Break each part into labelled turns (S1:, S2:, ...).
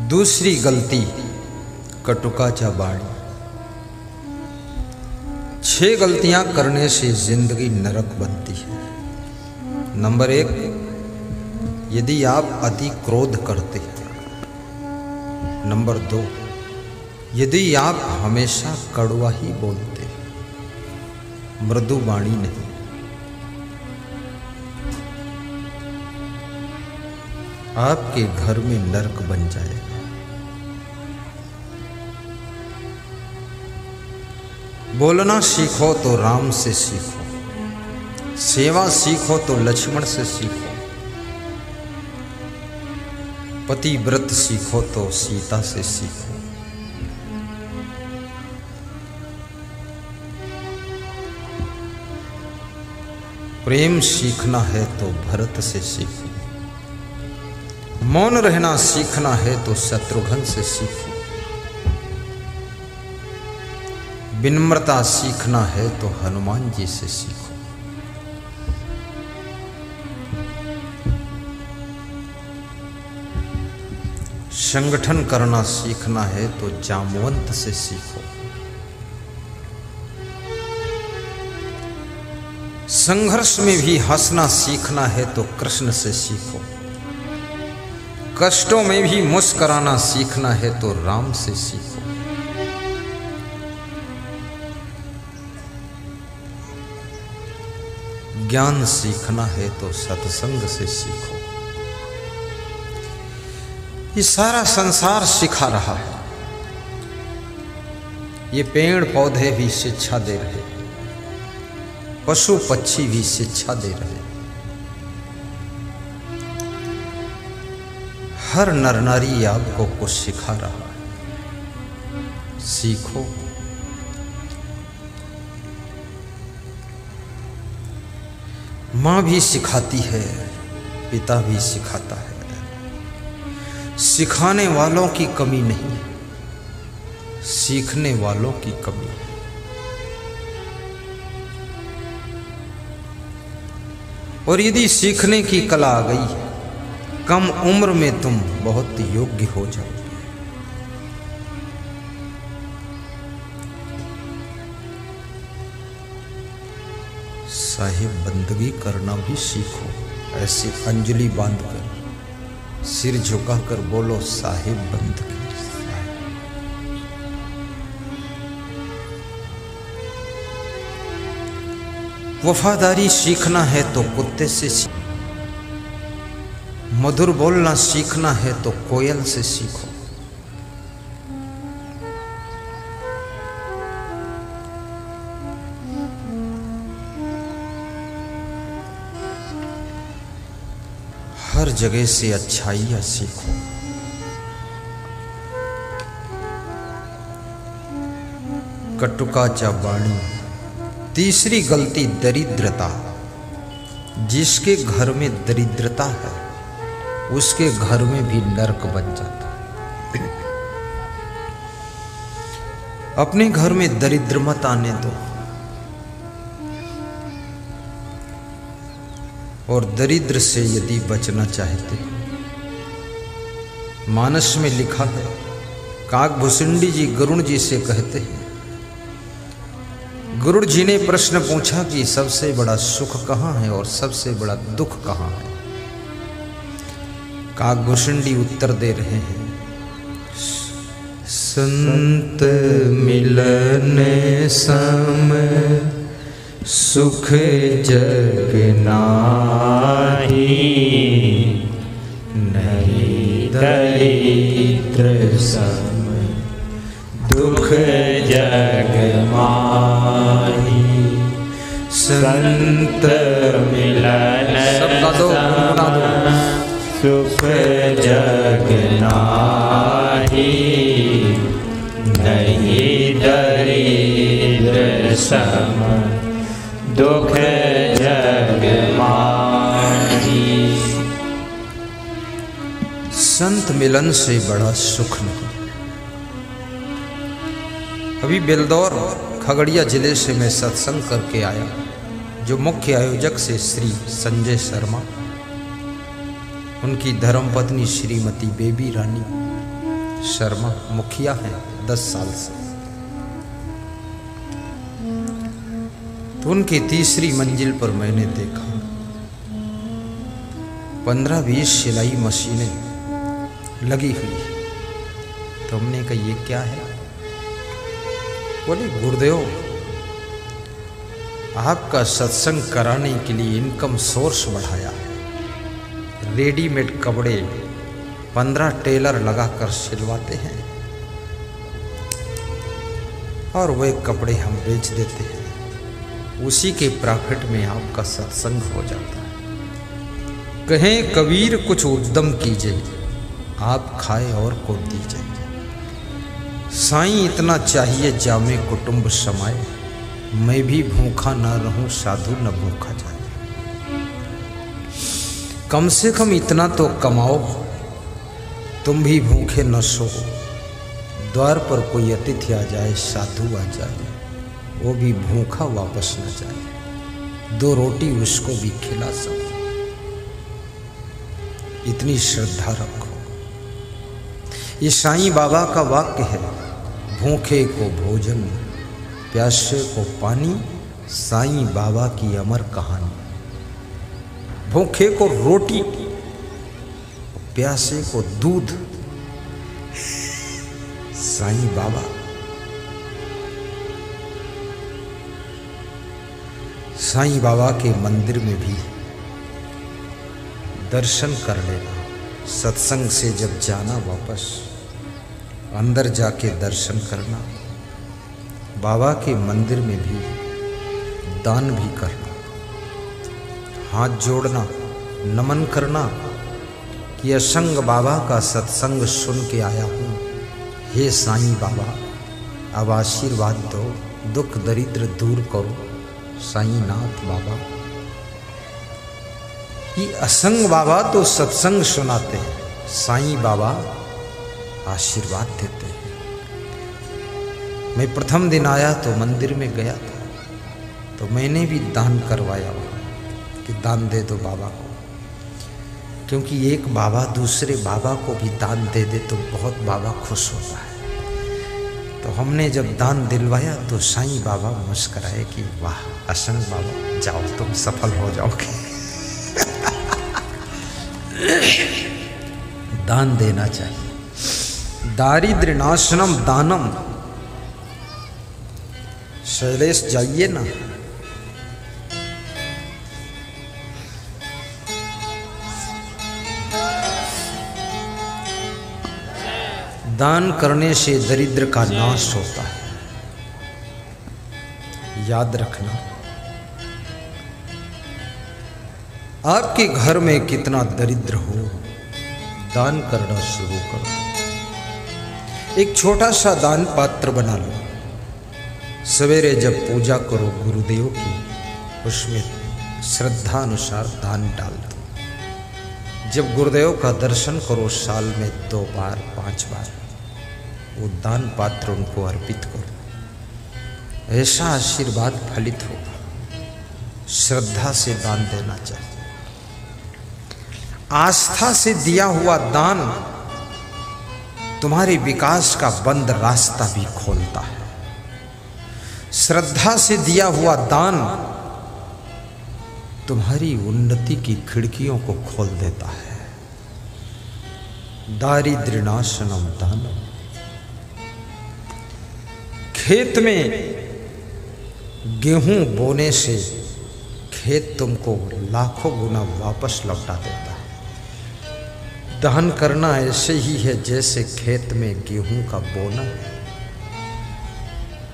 S1: दूसरी गलती कटुकाचा बाणी। 6 गलतियां करने से जिंदगी नरक बनती है। नंबर 1, यदि आप अति क्रोध करते हैं। नंबर 2, यदि आप हमेशा कड़वा ही बोलते हैं, मृदु वाणी नहीं। आपके घर में नरक बन जाएगा। बोलना सीखो तो राम से सीखो, सेवा सीखो तो लक्ष्मण से सीखो, पतिव्रत सीखो तो सीता से सीखो, प्रेम सीखना है तो भरत से सीखो, मौन रहना सीखना है तो शत्रुघ्न से सीखो, विनम्रता सीखना है तो हनुमान जी से सीखो, संगठन करना सीखना है तो जामवंत से सीखो, संघर्ष में भी हंसना सीखना है तो कृष्ण से सीखो, कष्टों में भी मुस्कुराना सीखना है तो राम से सीखो, ज्ञान सीखना है तो सत्संग से सीखो। ये सारा संसार सिखा रहा है। ये पेड़ पौधे भी शिक्षा दे रहे, पशु पक्षी भी शिक्षा दे रहे, हर नर नारी आपको कुछ सिखा रहा है। सीखो। माँ भी सिखाती है, पिता भी सिखाता है। सिखाने वालों की कमी नहीं, सीखने वालों की कमी है। और यदि सीखने की कला आ गई है, कम उम्र में तुम बहुत योग्य हो जाओगे। साहिब बंदगी करना भी सीखो। ऐसे अंजलि बांधकर सिर झुकाकर बोलो, साहिब बंदगी। वफादारी सीखना है तो कुत्ते से सीखो, मधुर बोलना सीखना है तो कोयल से सीखो, हर जगह से अच्छाइयाँ सीखो। कटुकाचा बाणी। तीसरी गलती दरिद्रता। जिसके घर में दरिद्रता है उसके घर में भी नरक बन जाता है। अपने घर में दरिद्र मत आने दो। और दरिद्र से यदि बचना चाहते, मानस में लिखा है, काकभूषुंडी जी गरुड़ जी से कहते हैं, गरुड़ जी ने प्रश्न पूछा कि सबसे बड़ा सुख कहाँ है और सबसे बड़ा दुख कहाँ है। काकभूषुंडी उत्तर दे रहे हैं, संत मिलने समय सुख जग नाहि, नहीं दरिद्र सम दुख जग माहि। संत मिलन सुख जग नाहि, नहीं दरिद्र सम दुख जग माहि। संत मिलन से बड़ा सुख नहीं। अभी बेलदौर खगड़िया जिले से मैं सत्संग करके आया, जो मुख्य आयोजक से श्री संजय शर्मा, उनकी धर्मपत्नी श्रीमती बेबी रानी शर्मा मुखिया हैं 10 साल से। तो उनकी तीसरी मंजिल पर मैंने देखा 15-20 सिलाई मशीनें लगी हुई। तो हमने कहा ये क्या है? बोले गुरुदेव, आपका सत्संग कराने के लिए इनकम सोर्स बढ़ाया। रेडीमेड कपड़े 15 टेलर लगाकर सिलवाते हैं और वे कपड़े हम बेच देते हैं। उसी के प्रॉफिट में आपका सत्संग हो जाता है। कहें कबीर कुछ उद्यम कीजिए, आप खाए और को दीजिए। साईं इतना चाहिए जामे कुटुंब समाए, मैं भी भूखा न रहूं साधु न भूखा जाए। कम से कम इतना तो कमाओ, तुम भी भूखे न सो। द्वार पर कोई अतिथि आ जाए, साधु आ जाए, वो भी भूखा वापस न जाए। 2 रोटी उसको भी खिला सको। इतनी श्रद्धा रखो। ये साईं बाबा का वाक्य है, भूखे को भोजन, प्यासे को पानी, साईं बाबा की अमर कहानी। भूखे को रोटी, प्यासे को दूध, साईं बाबा। साईं बाबा के मंदिर में भी दर्शन कर लेना। सत्संग से जब जाना वापस अंदर जाके दर्शन करना। बाबा के मंदिर में भी दान भी करना। हाथ जोड़ना, नमन करना कि असंग बाबा का सत्संग सुन के आया हूँ। हे साईं बाबा, अब आशीर्वाद दो, दुख दरिद्र दूर करो। साईं नाथ बाबा, ये असंग बाबा तो सत्संग सुनाते हैं, साईं बाबा आशीर्वाद देते हैं। मैं प्रथम दिन आया तो मंदिर में गया था, तो मैंने भी दान करवाया वहाँ कि दान दे दो बाबा को, क्योंकि एक बाबा दूसरे बाबा को भी दान दे दे तो बहुत बाबा खुश होता है। तो हमने जब दान दिलवाया तो साईं बाबा मुस्कराए कि वाह असंग बाबा, जाओ तुम सफल हो जाओगे। दान देना चाहिए। दारिद्र्य नाशनम दानम। शैलेश जाइए ना, दान करने से दरिद्र का नाश होता है। याद रखना, आपके घर में कितना दरिद्र हो, दान करना शुरू करो। एक छोटा सा दान पात्र बना लो। सवेरे जब पूजा करो गुरुदेव की, उसमें श्रद्धा अनुसार दान डाल दो। जब गुरुदेव का दर्शन करो साल में 2 बार 5 बार, वो दान पात्र उनको अर्पित करो। ऐसा आशीर्वाद फलित होगा। श्रद्धा से दान देना चाहिए। आस्था से दिया हुआ दान तुम्हारे विकास का बंद रास्ता भी खोलता है। श्रद्धा से दिया हुआ दान तुम्हारी उन्नति की खिड़कियों को खोल देता है। दारिद्र्य नाशनम दानम। खेत में गेहूं बोने से खेत तुमको लाखों गुना वापस लौटा देता है। दान करना ऐसे ही है जैसे खेत में गेहूं का बोना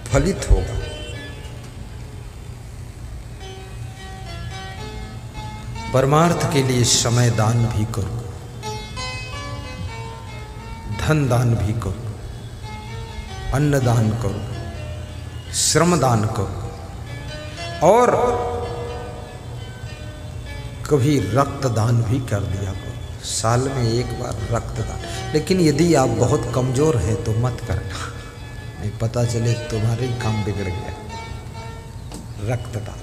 S1: फलित होगा। परमार्थ के लिए समय दान भी करो, धन दान भी करो, अन्न दान करो, श्रम दान करो और कभी रक्तदान भी कर दिया करो। साल में 1 बार रक्तदान। लेकिन यदि आप बहुत कमजोर हैं तो मत करना, नहीं पता चले तुम्हारे ही काम बिगड़ गया। रक्तदान,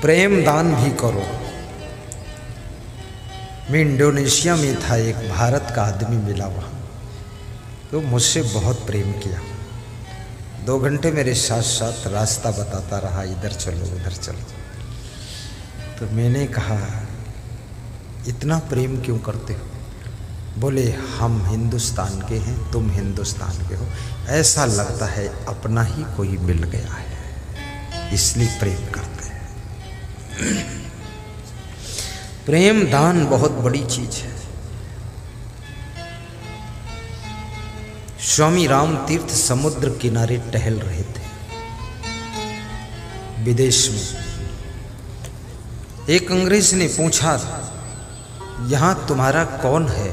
S1: प्रेम दान भी करो। मैं इंडोनेशिया में था, एक भारत का आदमी मिला वहाँ। तो मुझसे बहुत प्रेम किया। 2 घंटे मेरे साथ साथ रास्ता बताता रहा, इधर चलो उधर चलो। तो मैंने कहा इतना प्रेम क्यों करते हो? बोले हम हिंदुस्तान के हैं, तुम हिंदुस्तान के हो, ऐसा लगता है अपना ही कोई मिल गया है, इसलिए प्रेम करते हैं। प्रेम दान बहुत बड़ी चीज है। स्वामी राम तीर्थ समुद्र किनारे टहल रहे थे विदेश में। एक अंग्रेज ने पूछा, यहां तुम्हारा कौन है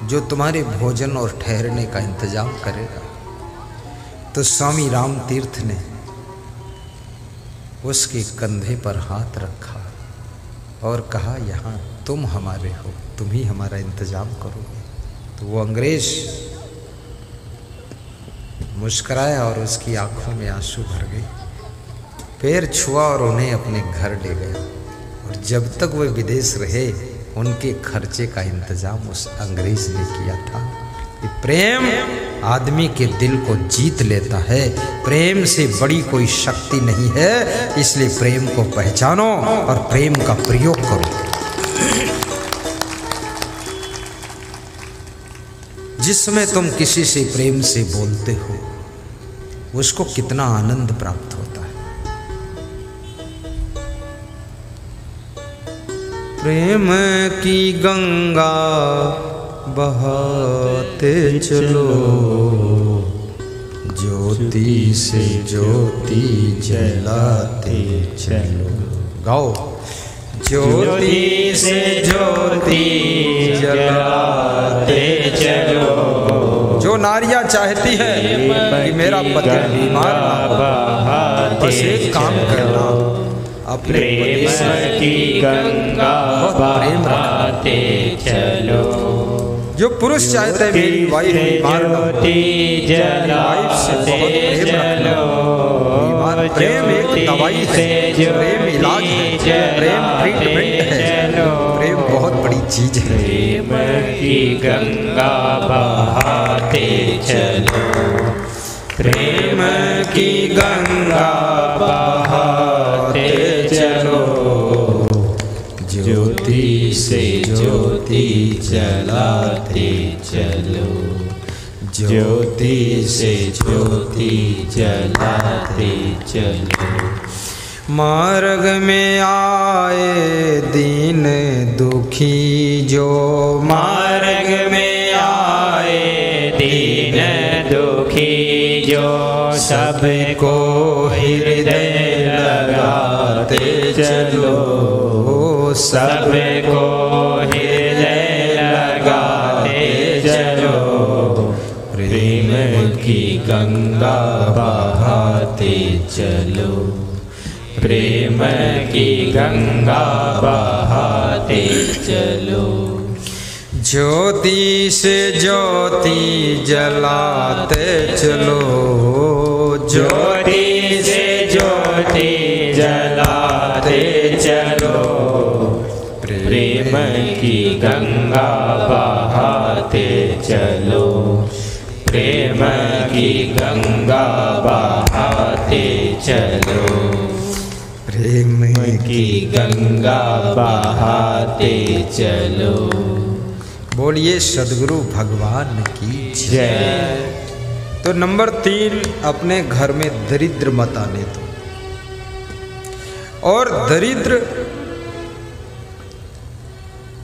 S1: जो तुम्हारे भोजन और ठहरने का इंतजाम करेगा? तो स्वामी राम तीर्थ ने उसके कंधे पर हाथ रखा और कहा, यहाँ तुम हमारे हो, तुम ही हमारा इंतजाम करोगे। तो वो अंग्रेज मुस्कुराया और उसकी आंखों में आंसू भर गए। पैर छुआ और उन्हें अपने घर ले गया। और जब तक वे विदेश रहे उनके खर्चे का इंतजाम उस अंग्रेज ने किया था। कि प्रेम आदमी के दिल को जीत लेता है, प्रेम से बड़ी कोई शक्ति नहीं है, इसलिए प्रेम को पहचानो और प्रेम का प्रयोग करो। जिस समय तुम किसी से प्रेम से बोलते हो उसको कितना आनंद प्राप्त होता है। प्रेम की गंगा बहाते चलो, ज्योति से ज्योति जलाते चलो। गाओ। ज्योति से ज्योति जलाते चलो। जो नारियां चाहती है कि मेरा पति बीमार ना हो, बस एक काम करना, अपने प्रेम की गंगा बहाते चलो। जो पुरुष चाहते हैं मेरी वाइफ बीमार ना हो, वाइफ से बहुत प्रेम रखना। बीमार प्रेम एक दवाई है, प्रेम इलाज है, प्रेम ट्रीटमेंट है, प्रेम बहुत बड़ी चीज है।
S2: प्रेम की गंगा बहाते चलो,
S1: प्रेम की गंगा बहाते चलो।
S2: ज्योति से ज्योति जलाते चलो, ज्योति से ज्योति जलाते चलो।
S1: मार्ग में आए दीन दुखी जो,
S2: मार्ग में आए दीन दुखी जो, सबको हृदय लगाते चलो, सबको हृदय लगाते चलो। प्रेम की गंगा बहाते चलो, प्रेम की गंगा बहाते चलो।
S1: ज्योति से ज्योति जलाते चलो,
S2: ज्योति से ज्योति जलाते चलो। प्रेम की गंगा बहाते चलो, प्रेम की गंगा बहाते चलो। प्रेम की गंगा बहाते चलो।
S1: बोलिए सद्गुरु भगवान की
S2: जय।
S1: तो नंबर 3, अपने घर में दरिद्र मत आने दो। और दरिद्र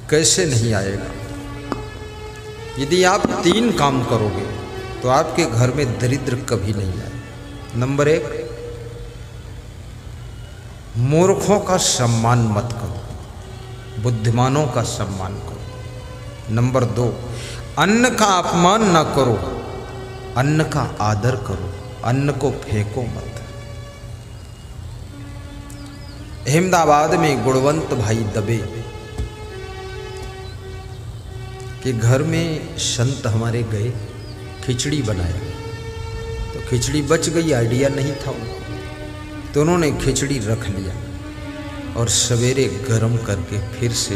S1: कैसे नहीं आएगा? यदि आप 3 काम करोगे तो आपके घर में दरिद्र कभी नहीं आए। नंबर 1, मूर्खों का सम्मान मत करो, बुद्धिमानों का सम्मान करो। नंबर 2, अन्न का अपमान ना करो, अन्न का आदर करो, अन्न को फेंको मत। अहमदाबाद में गुणवंत भाई दबे के घर में संत हमारे गए, खिचड़ी बनाया तो खिचड़ी बच गई, आइडिया नहीं था उनको, तो उन्होंने खिचड़ी रख लिया और सवेरे गरम करके फिर से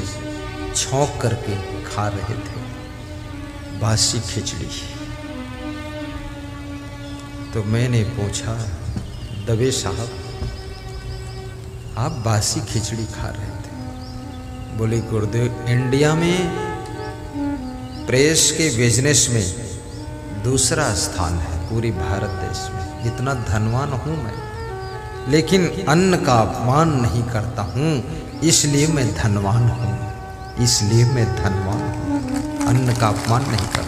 S1: छौंक करके खा रहे थे बासी खिचड़ी। तो मैंने पूछा, दवे साहब आप बासी खिचड़ी खा रहे थे? बोले गुरुदेव, इंडिया में प्रेस के बिजनेस में दूसरा स्थान है पूरी भारत देश में। इतना धनवान हूं मैं, लेकिन अन्न का अपमान नहीं करता हूं, इसलिए मैं धनवान हूं। इसलिए मैं धनवान हूं, अन्न का अपमान नहीं करता।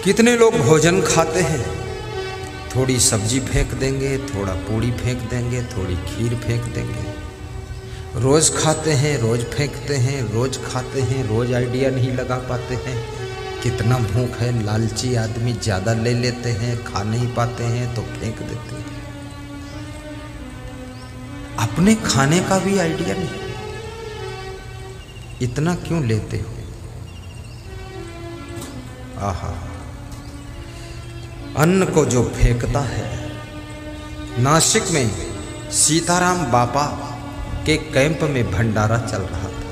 S1: कितने लोग भोजन खाते हैं, थोड़ी सब्जी फेंक देंगे, थोड़ा पूड़ी फेंक देंगे, थोड़ी खीर फेंक देंगे। रोज खाते हैं, रोज फेंकते हैं, रोज खाते हैं, रोज आइडिया नहीं लगा पाते हैं। कितना भूख है, लालची आदमी ज्यादा ले लेते हैं, खा नहीं पाते हैं तो फेंक देते हैं। अपने खाने का भी आइडिया नहीं, इतना क्यों लेते हो? आहा, अन्न को जो फेंकता है। नासिक में सीताराम बापा के कैंप में भंडारा चल रहा था,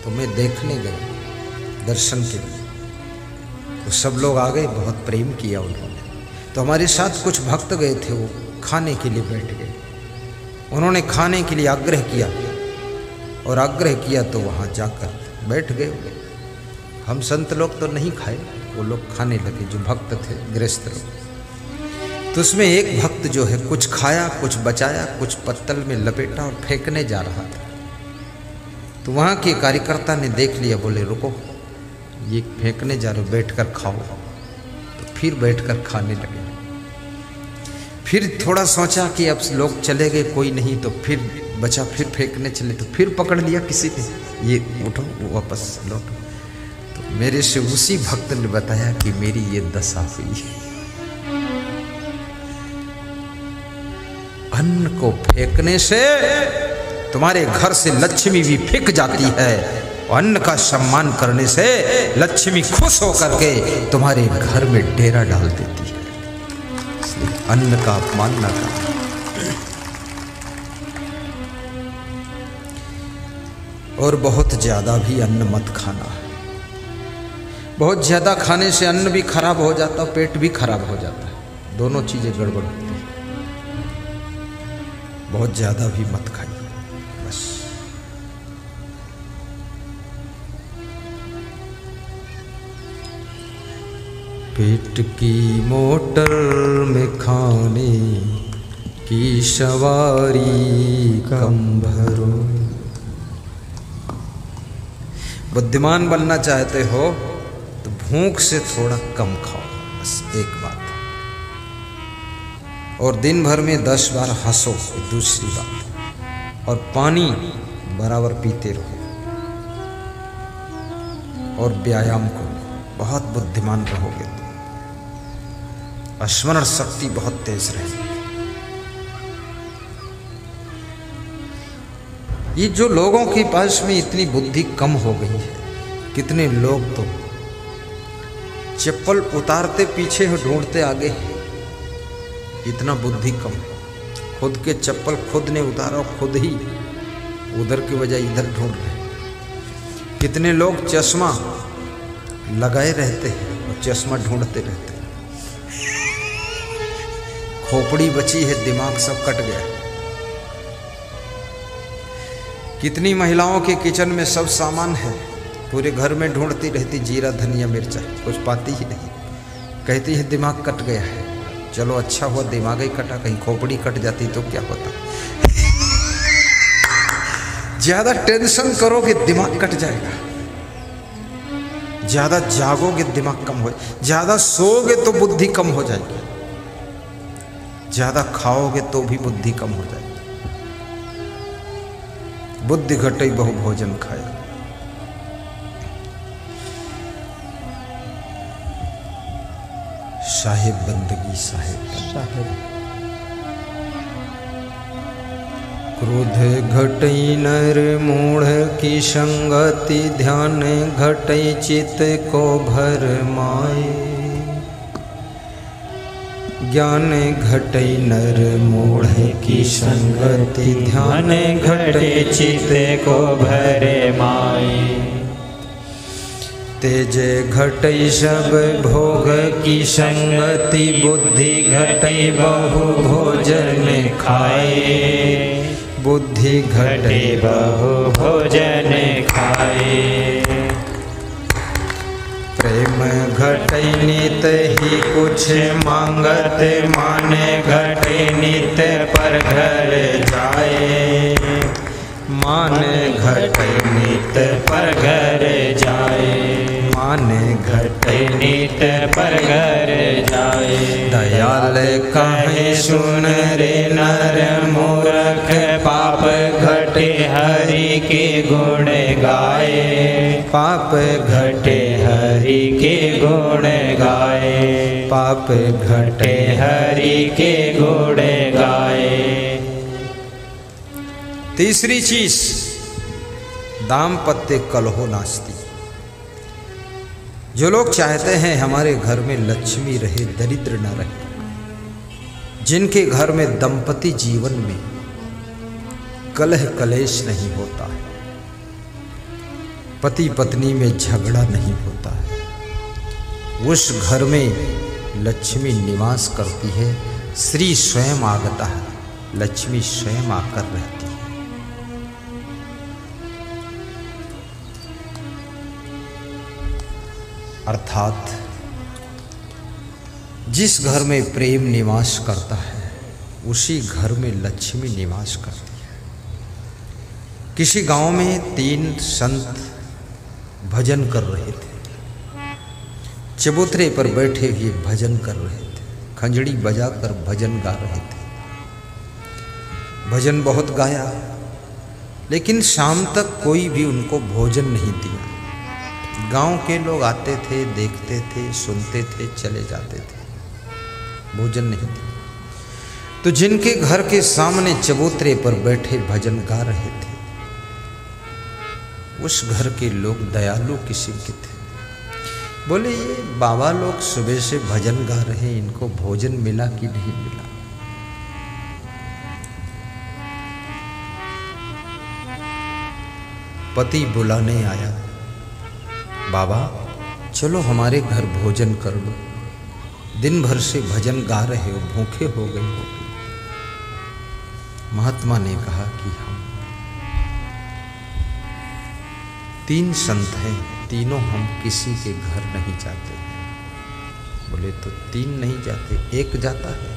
S1: तो मैं देखने गया दर्शन के लिए। तो सब लोग आ गए, बहुत प्रेम किया उन्होंने। तो हमारे साथ कुछ भक्त गए थे, वो खाने के लिए बैठ गए। उन्होंने खाने के लिए आग्रह किया, और आग्रह किया तो वहाँ जाकर बैठ गए। हम संत लोग तो नहीं खाए, वो लोग खाने लगे जो भक्त थे, गृहस्थ लोग। तो उसमें एक भक्त जो है कुछ खाया, कुछ बचाया, कुछ पत्तल में लपेटा और फेंकने जा रहा था। तो वहाँ के कार्यकर्ता ने देख लिया, बोले रुको, ये फेंकने जा रहे हो, बैठकर खाओ। तो फिर बैठकर खाने लगे। फिर थोड़ा सोचा कि अब लोग चले गए, कोई नहीं, तो फिर बचा, फिर फेंकने चले। तो फिर पकड़ लिया किसी ने, ये उठो वापस लौटो। तो मेरे से उसी भक्त ने बताया कि मेरी ये दशा हुई है। अन्न को फेंकने से तुम्हारे घर से लक्ष्मी भी फेंक जाती है, अन्न का सम्मान करने से लक्ष्मी खुश होकर के तुम्हारे घर में डेरा डाल देती है। इसलिए अन्न का अपमान न करना। और बहुत ज्यादा भी अन्न मत खाना। बहुत ज्यादा खाने से अन्न भी खराब हो जाता है, पेट भी खराब हो जाता है, दोनों चीजें गड़बड़ होती हैं। बहुत ज्यादा भी मत खाइए बस। पेट की मोटर में खाने की सवारी कम भरो। बुद्धिमान बनना चाहते हो तो भूख से थोड़ा कम खाओ, बस एक बात। और दिन भर में 10 बार हंसो, दूसरी बात। और पानी बराबर पीते रहो और व्यायाम करो, बहुत बुद्धिमान रहोगे तो। स्मरण शक्ति बहुत तेज रहेगी। ये जो लोगों के पास में इतनी बुद्धि कम हो गई है, कितने लोग तो चप्पल उतारते पीछे हो, ढूंढते आगे। इतना बुद्धि कम, खुद के चप्पल खुद ने उतारा, खुद ही उधर की बजाय इधर ढूंढ रहे। कितने लोग चश्मा लगाए रहते हैं और चश्मा ढूंढते रहते हैं। खोपड़ी बची है, दिमाग सब कट गया। कितनी महिलाओं के किचन में सब सामान है, पूरे घर में ढूंढती रहती, जीरा धनिया मिर्चा, कुछ पाती ही नहीं। कहती है दिमाग कट गया है। चलो अच्छा हुआ दिमाग ही कटा, कहीं खोपड़ी कट जाती तो क्या होता। ज्यादा टेंशन करोगे दिमाग कट जाएगा, ज्यादा जागोगे दिमाग कम हो, ज्यादा सोओगे तो बुद्धि कम हो जाएगी, ज्यादा खाओगे तो भी बुद्धि कम हो जाएगी। बुद्धि घटई बहु भोजन खाए। साहेब बंदगी साहेब। क्रोध घटई नर मूढ़ की संगति, ध्यान घटई चित को भर माए। ज्ञान घटई नर मूढ़ की संगति, ध्यान घटई चित को भर माए। तेजे घटई सब भोग की संगति, बुद्धि घटई बहु भोजन खाए। बुद्धि घटे
S2: बहु भोजन खाए।
S1: प्रेम घटई नित ही कुछ मांगत, माने घटे नित पर घर जाए। माने घटे
S2: नित पर घर जाए।
S1: माने
S2: घटे नित पर घर जाए।
S1: दयाल कहे सुन रे नर मूर्ख,
S2: पाप घटे हरि के गुण गाए।
S1: पाप
S2: घटे हरि के गुण गाए।
S1: पाप
S2: घटे हरि के गुण गाए।
S1: तीसरी चीज, दाम्पत्य कलहो नास्ति। जो लोग चाहते हैं हमारे घर में लक्ष्मी रहे, दरिद्र न रहे, जिनके घर में दंपति जीवन में कलह कलेश नहीं होता है, पति पत्नी में झगड़ा नहीं होता है, उस घर में लक्ष्मी निवास करती है। श्री स्वयं आगता है, लक्ष्मी स्वयं आकर रहती है। अर्थात जिस घर में प्रेम निवास करता है उसी घर में लक्ष्मी निवास करती है। किसी गांव में 3 संत भजन कर रहे थे, चबूतरे पर बैठे हुए भजन कर रहे थे, खंजड़ी बजाकर भजन गा रहे थे। भजन बहुत गाया, लेकिन शाम तक कोई भी उनको भोजन नहीं दिया। गांव के लोग आते थे, देखते थे, सुनते थे, चले जाते थे, भोजन नहीं दिया। तो जिनके घर के सामने चबूतरे पर बैठे भजन गा रहे थे, उस घर के लोग दयालु किस्म के थे। बोले, ये बाबा लोग सुबह से भजन गा रहे, इनको भोजन मिला कि नहीं मिला? पति बुलाने आया, बाबा चलो हमारे घर भोजन कर लो, दिन भर से भजन गा रहे हो, भूखे हो गए हो। महात्मा ने कहा कि हम 3 संत हैं, तीनों हम किसी के घर नहीं जाते। बोले, तो 3 नहीं जाते, 1 जाता है?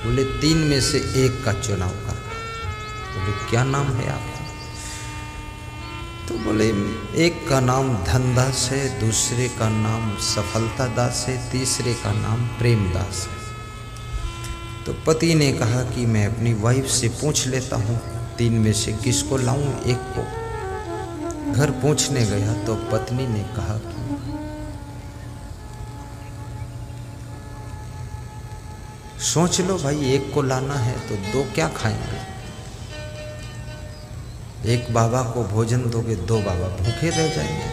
S1: बोले, 3 में से 1 का चुनाव कर। बोले, क्या नाम है आपका? तो बोले, एक का नाम धनदास है, दूसरे का नाम सफलता दास है, तीसरे का नाम प्रेमदास है। तो पति ने कहा कि मैं अपनी वाइफ से पूछ लेता हूँ, 3 में से किसको लाऊं, 1 को। घर पूछने गया तो पत्नी ने कहा कि सोच लो भाई, 1 को लाना है तो 2 क्या खाएंगे? 1 बाबा को भोजन दोगे, 2 बाबा भूखे रह जाएंगे।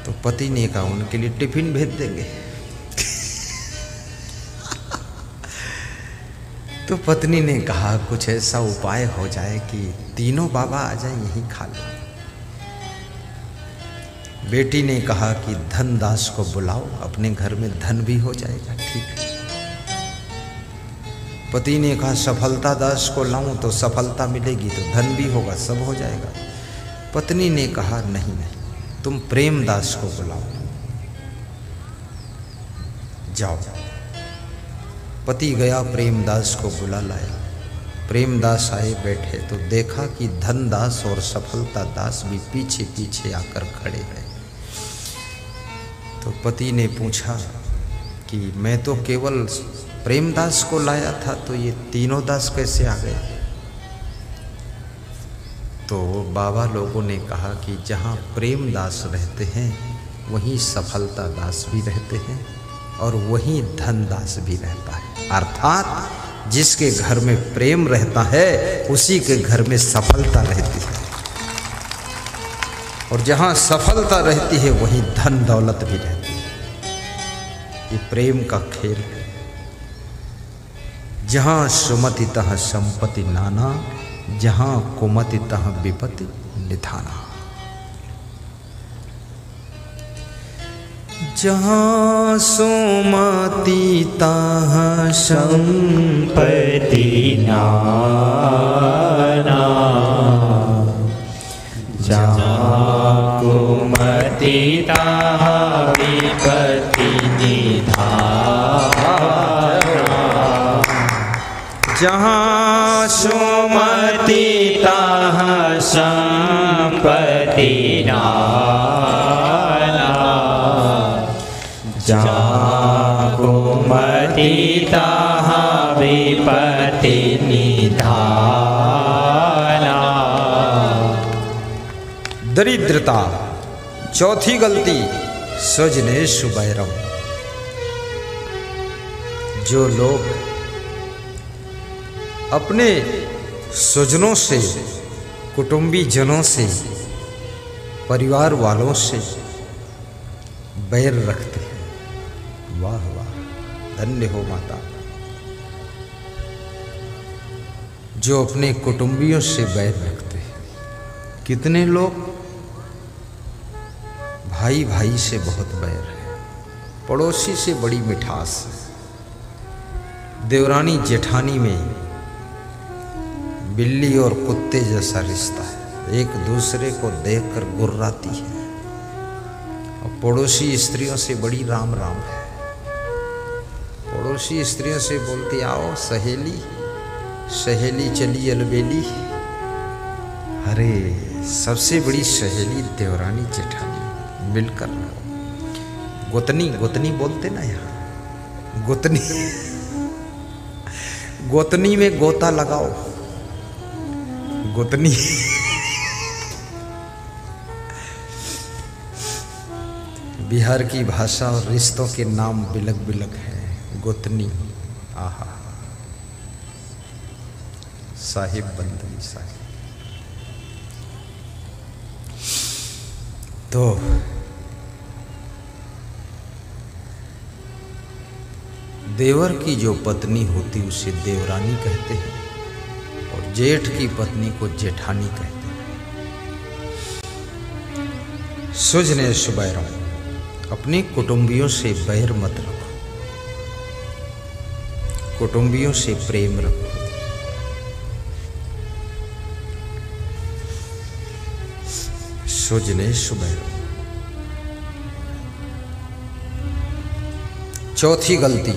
S1: तो पति ने कहा, उनके लिए टिफिन भेज देंगे। तो पत्नी ने कहा, कुछ ऐसा उपाय हो जाए कि तीनों बाबा आ जाए, यहीं खा लो। बेटी ने कहा कि धनदास को बुलाओ, अपने घर में धन भी हो जाएगा। ठीक है। पति ने कहा, सफलता दास को लाऊं तो सफलता मिलेगी, तो धन भी होगा, सब हो जाएगा। पत्नी ने कहा, नहीं नहीं, तुम प्रेमदास को बुलाओ, जाओ। पति गया, प्रेमदास को बुला लाया। प्रेमदास आए, बैठे तो देखा कि धनदास और सफलता दास भी पीछे पीछे आकर खड़े हैं। तो पति ने पूछा कि मैं तो केवल प्रेमदास को लाया था, तो ये तीनों दास कैसे आ गए? तो बाबा लोगों ने कहा कि जहाँ प्रेमदास रहते हैं वहीं सफलता दास भी रहते हैं और वहीं धनदास भी रहता है। अर्थात जिसके घर में प्रेम रहता है उसी के घर में सफलता रहती है, और जहाँ सफलता रहती है वहीं धन दौलत भी रहती है। ये प्रेम का खेल है। जहाँ सुमति तह संपत्ति नाना, जहाँ कुमति तह विपत्ति निधाना। जहाँ सुमति तहाँ
S2: संपत्ति नाना, जहाँ कुमति तहाँ विपत्ति निधाना,
S1: जहाँ
S2: सुमति तहाँ संपत्ति नाना, जहाँ कुमति तहाँ विपत्ति निधाना।
S1: दरिद्रता। चौथी गलती स्वजनेषु वैरम। जो लोग अपने स्वजनों से, कुटुंबी जनों से, परिवार वालों से बैर रखते हैं। वाह वाह, धन्य हो माता। जो अपने कुटुंबियों से बैर रखते हैं। कितने लोग भाई भाई से बहुत बैर है, पड़ोसी से बड़ी मिठास है, देवरानी जेठानी में बिल्ली और कुत्ते जैसा रिश्ता है, एक दूसरे को देखकर गुर्राती है, और पड़ोसी स्त्रियों से बड़ी राम राम है। पड़ोसी स्त्रियों से बोलती आओ सहेली, सहेली चली अलबेली। अरे सबसे बड़ी सहेली देवरानी जेठानी, मिलकर रहो। गोतनी, गोतनी बोलते ना यहाँ, गोतनी गोतनी में गोता लगाओ, गोतनी। बिहार की भाषा और रिश्तों के नाम बिलग बिलग है। गोतनी, आहा, साहिब बंदगी साहिब। तो देवर की जो पत्नी होती उसे देवरानी कहते हैं, और जेठ की पत्नी को जेठानी कहते हैं। स्वजनेषु वैरम। अपने कुटुंबियों से बैर मत रखो, कुटुंबियों से प्रेम रखो। स्वजनेषु वैरम। चौथी गलती,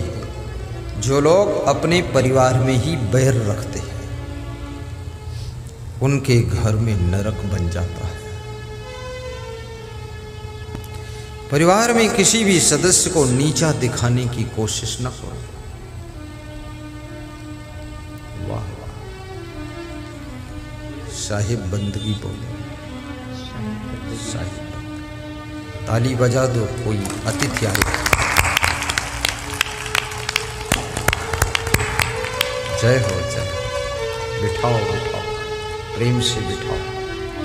S1: जो लोग अपने परिवार में ही बैर रखते हैं उनके घर में नरक बन जाता है। परिवार में किसी भी सदस्य को नीचा दिखाने की कोशिश न करो। वाह वाह, साहिब बंदगी बोलो, साहिब। ताली बजा दो, कोई अतिथि आए। जय हो जय। बिठाओ बिठाओ, प्रेम से बिठाओ,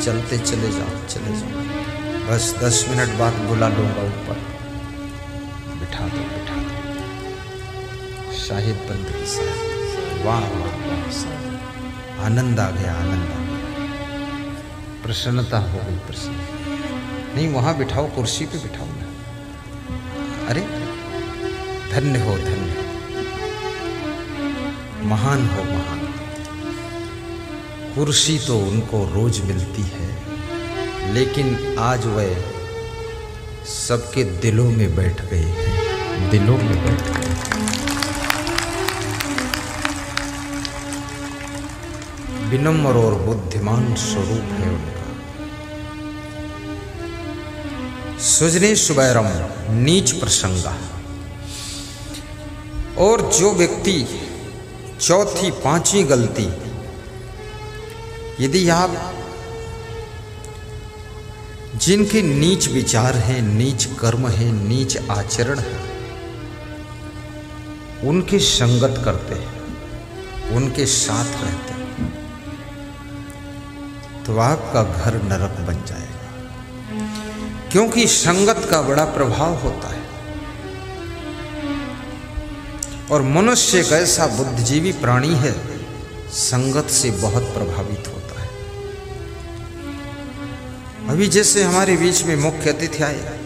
S1: चलते चले जाओ, चले जाओ। बस 10 मिनट बाद बुला लूँगा ऊपर। बिठा दो बिठा दो। शाहिद बंदगी साहब, वाह वाह वाह, आनंद आ गया, आनंद आ गया, प्रसन्नता हो गई, प्रसन्न। नहीं, वहाँ बिठाओ, कुर्सी पे बिठाओ ना। अरे धन्य हो, धन्य हो, महान हो, महान। कुर्सी तो उनको रोज मिलती है, लेकिन आज वह सबके दिलों में बैठ गए हैं, दिलों में बैठ गए। विनम्र और बुद्धिमान स्वरूप है उनका। स्वजनेषु वैरम, नीच प्रसंगा। और जो व्यक्ति, चौथी पांचवी गलती, यदि आप जिनके नीच विचार हैं, नीच कर्म हैं, नीच आचरण है, उनकी संगत करते हैं, उनके साथ रहते हैं, तो आपका घर नरक बन जाएगा। क्योंकि संगत का बड़ा प्रभाव होता है, और मनुष्य एक ऐसा बुद्धिजीवी प्राणी है, संगत से बहुत प्रभावित होता है। अभी जैसे हमारे बीच में मुख्य अतिथि आए,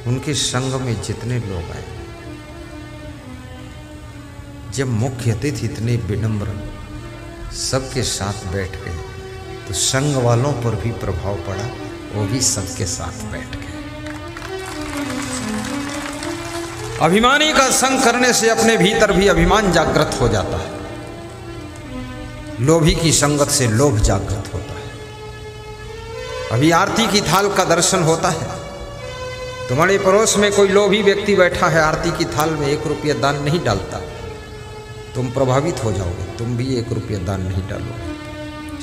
S1: उनके संग में जितने लोग आए, जब मुख्य अतिथि इतने विनम्र सबके साथ बैठ गए तो संग वालों पर भी प्रभाव पड़ा, वो भी सबके साथ बैठ गए। अभिमानी का संग करने से अपने भीतर भी अभिमान जागृत हो जाता है, लोभी की संगत से लोभ जागृत होता है। अभी आरती की थाल का दर्शन होता है, तुम्हारे पड़ोस में कोई लोभी व्यक्ति बैठा है, आरती की थाल में 1 रुपया दान नहीं डालता, तुम प्रभावित हो जाओगे, तुम भी 1 रुपया दान नहीं डालोगे,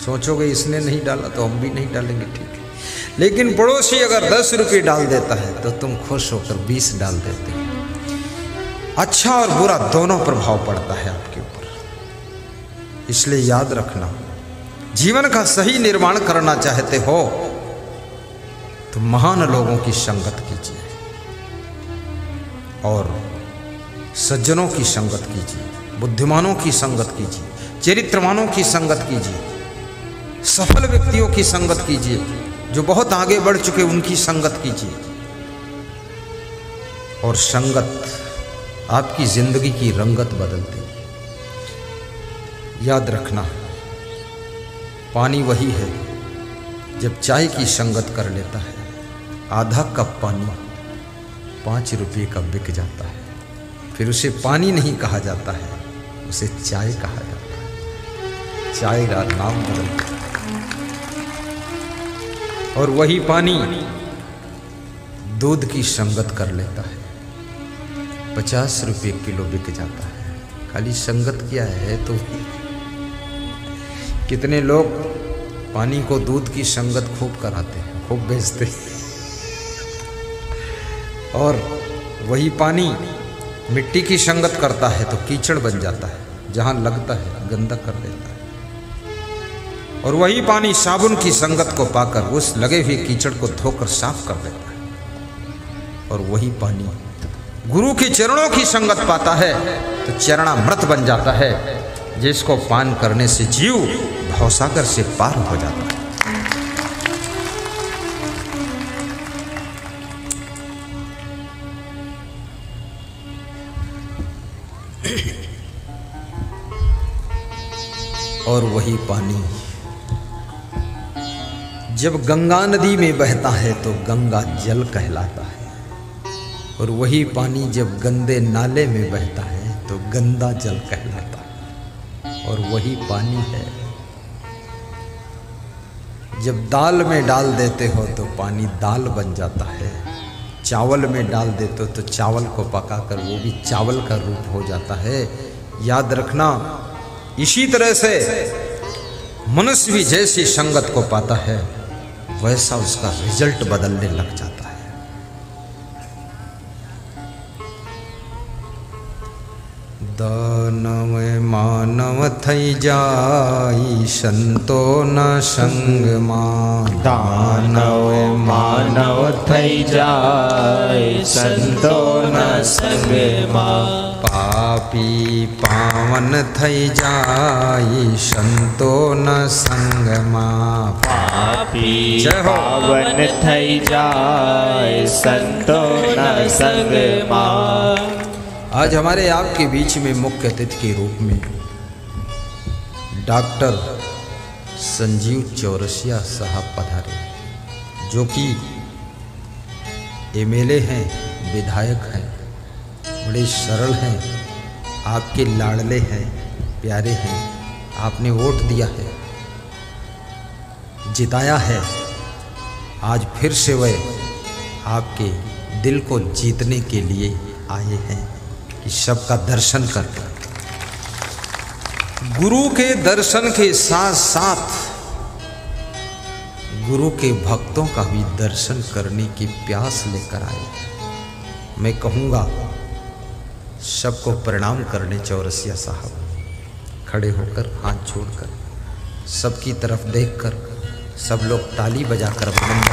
S1: सोचोगे इसने नहीं डाला तो हम भी नहीं डालेंगे, ठीक है। लेकिन पड़ोसी अगर 10 रुपये डाल देता है तो तुम खुश होकर 20 डाल देते हो। अच्छा और बुरा दोनों प्रभाव पड़ता है आपके ऊपर। इसलिए याद रखना, जीवन का सही निर्माण करना चाहते हो तो महान लोगों की संगत कीजिए और सज्जनों की संगत कीजिए, बुद्धिमानों की संगत कीजिए, चरित्रवानों की संगत कीजिए, सफल व्यक्तियों की संगत कीजिए, जो बहुत आगे बढ़ चुके उनकी संगत कीजिए। और संगत आपकी जिंदगी की रंगत बदलती है। याद रखना, पानी वही है जब चाय की संगत कर लेता है, आधा कप पानी 5 रुपये का बिक जाता है, फिर उसे पानी नहीं कहा जाता है, उसे चाय कहा जाता है, चाय का नाम बदलता है। और वही पानी दूध की संगत कर लेता है, 50 रुपये किलो बिक जाता है। खाली संगत क्या है तो कितने लोग पानी को दूध की संगत खूब कराते हैं, खूब बेचते हैं, और वही पानी मिट्टी की संगत करता है तो कीचड़ बन जाता है, जहाँ लगता है गंदा कर देता है। और वही पानी साबुन की संगत को पाकर उस लगे हुए कीचड़ को धोकर साफ कर देता है। और वही पानी गुरु के चरणों की संगत पाता है तो चरणामृत बन जाता है, जिसको पान करने से जीव भवसागर से पार हो जाता है। और वही पानी जब गंगा नदी में बहता है तो गंगा जल कहलाता है, और वही पानी जब गंदे नाले में बहता है तो गंदा जल कहलाता है। और वही पानी है जब दाल में डाल देते हो तो पानी दाल बन जाता है, चावल में डाल देते हो तो चावल को पकाकर वो भी चावल का रूप हो जाता है। याद रखना, इसी तरह से मनुष्य भी जैसी संगत को पाता है वैसा उसका रिजल्ट बदलने लग जाता है। दानव मानव थई जाई संतो न संग मा,
S2: दानव मानव थई जाय संतो न संग मा,
S1: पापी पावन थई जाई संतो न संग मा,
S2: पापी पावन थई जाय संतो न संग मा।
S1: आज हमारे आपके बीच में मुख्य अतिथि के रूप में डॉक्टर संजीव चौरसिया साहब पधारे, जो कि एमएलए हैं, विधायक हैं, बड़े सरल हैं, आपके लाडले हैं, प्यारे हैं, आपने वोट दिया है, जिताया है। आज फिर से वह आपके दिल को जीतने के लिए आए हैं कि सबका दर्शन करके, गुरु के दर्शन के साथ साथ गुरु के भक्तों का भी दर्शन करने की प्यास लेकर आए। मैं कहूँगा सबको प्रणाम करने चौरसिया साहब, खड़े होकर हाथ जोड़कर सबकी तरफ देखकर सब लोग ताली बजाकर वंदन।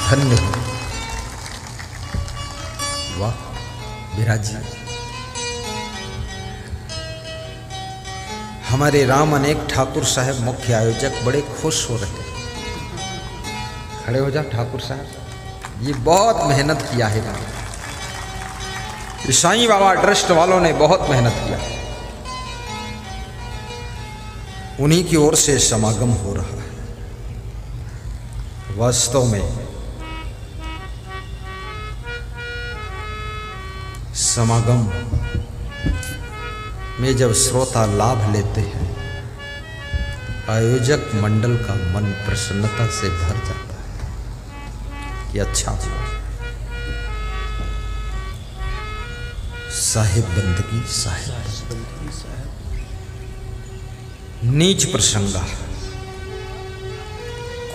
S1: धन्य हो, वाह विराज जी। हमारे राम अनेक ठाकुर साहब मुख्य आयोजक बड़े खुश हो रहे हैं। खड़े हो जा ठाकुर साहब, ये बहुत मेहनत किया है ना, साईं बाबा ट्रस्ट वालों ने बहुत मेहनत किया, उन्हीं की ओर से समागम हो रहा है। वास्तव में समागम में जब श्रोता लाभ लेते हैं, आयोजक मंडल का मन प्रसन्नता से भर जाता है कि अच्छा हुआ, साहिब बंदगी साहिब। नीच प्रसंगा,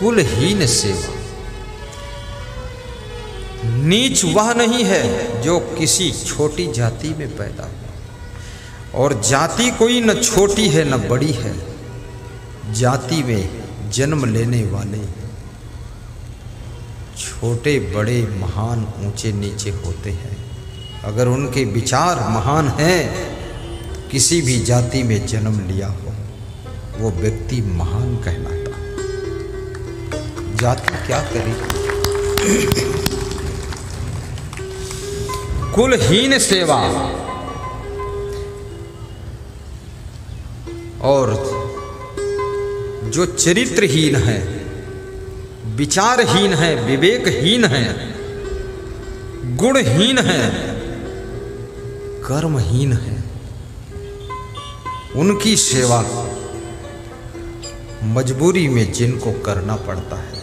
S1: कुलहीन सेवा। नीच वह नहीं है जो किसी छोटी जाति में पैदा हुआ, और जाति कोई न छोटी है न बड़ी है, जाति में जन्म लेने वाले छोटे बड़े महान ऊंचे नीचे होते हैं। अगर उनके विचार महान हैं, किसी भी जाति में जन्म लिया हो वो व्यक्ति महान कहलाता। जाति क्या करे। कुलहीन सेवा और जो चरित्रहीन है, विचारहीन है, विवेकहीन है, गुणहीन है, कर्महीन है, उनकी सेवा मजबूरी में जिनको करना पड़ता है,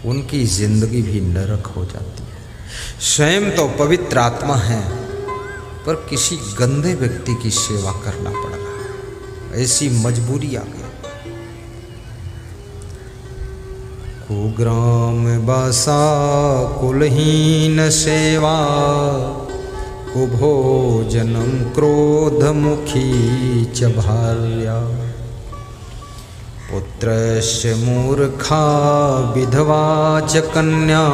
S1: उनकी जिंदगी भी नरक हो जाती है। स्वयं तो पवित्र आत्मा है, पर किसी गंदे व्यक्ति की सेवा करना पड़ रहा है, ऐसी मजबूरी आ गई। कुग्राम बासा कुलहीन सेवा, कुभोजनम क्रोधमुखी च भार्या, पुत्रस्य मूर्खा विधवा च कन्या,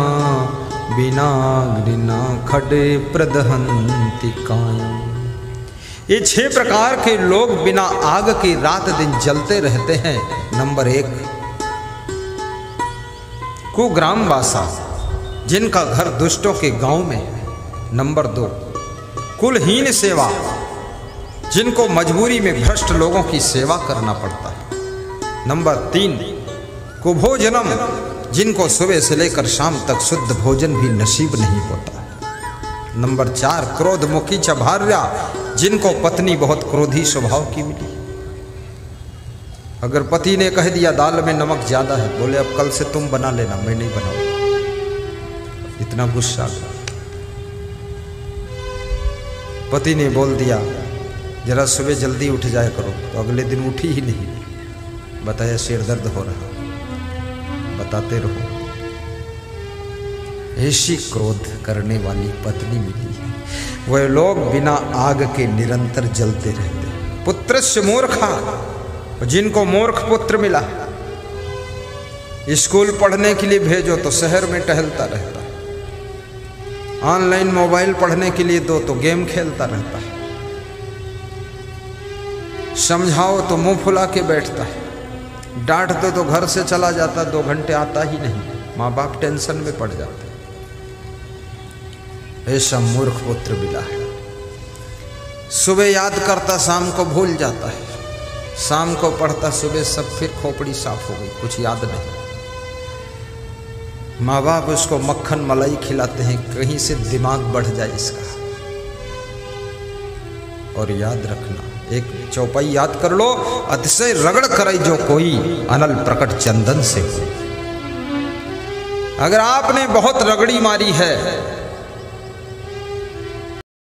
S1: बिना घृणा खड्गे प्रदहन्ति कायम्। ये 6 प्रकार के लोग बिना आग के रात दिन जलते रहते हैं। नंबर 1, कुग्रामवासा, जिनका घर दुष्टों के गांव में है। नंबर 2, कुलहीन सेवा, जिनको मजबूरी में भ्रष्ट लोगों की सेवा करना पड़ता है। नंबर 3, कुभोजनम, जिनको सुबह से लेकर शाम तक शुद्ध भोजन भी नसीब नहीं होता। नंबर 4, क्रोधमुखी च भार्या, जिनको पत्नी बहुत क्रोधी स्वभाव की मिली। अगर पति ने कह दिया दाल में नमक ज्यादा है, बोले अब कल से तुम बना लेना, मैं नहीं बनाऊंगा, इतना गुस्सा। पति ने बोल दिया जरा सुबह जल्दी उठ जाया करो, तो अगले दिन उठी ही नहीं, बताया सिर दर्द हो रहा, बताते रहो। ऐसी क्रोध करने वाली पत्नी मिली है। वह लोग बिना आग के निरंतर जलते रहते। पुत्रस्य मूर्खा, जिनको मूर्ख पुत्र मिला, स्कूल पढ़ने के लिए भेजो तो शहर में टहलता रहता है, ऑनलाइन मोबाइल पढ़ने के लिए दो तो गेम खेलता रहता है, समझाओ तो मुंह फुला के बैठता है, डांट दो तो घर से चला जाता, 2 घंटे आता ही नहीं, माँ बाप टेंशन में पड़ जाते। ऐसा मूर्ख पुत्र मिला है। सुबह याद करता, शाम को भूल जाता है, शाम को पढ़ता, सुबह सब फिर खोपड़ी साफ हो गई, कुछ याद नहीं। माँ बाप उसको मक्खन मलाई खिलाते हैं, कहीं से दिमाग बढ़ जाए इसका। और याद रखना, एक चौपाई याद कर लो, अतिशय रगड़ करे जो कोई, अनल प्रकट चंदन से हो। अगर आपने बहुत रगड़ी मारी है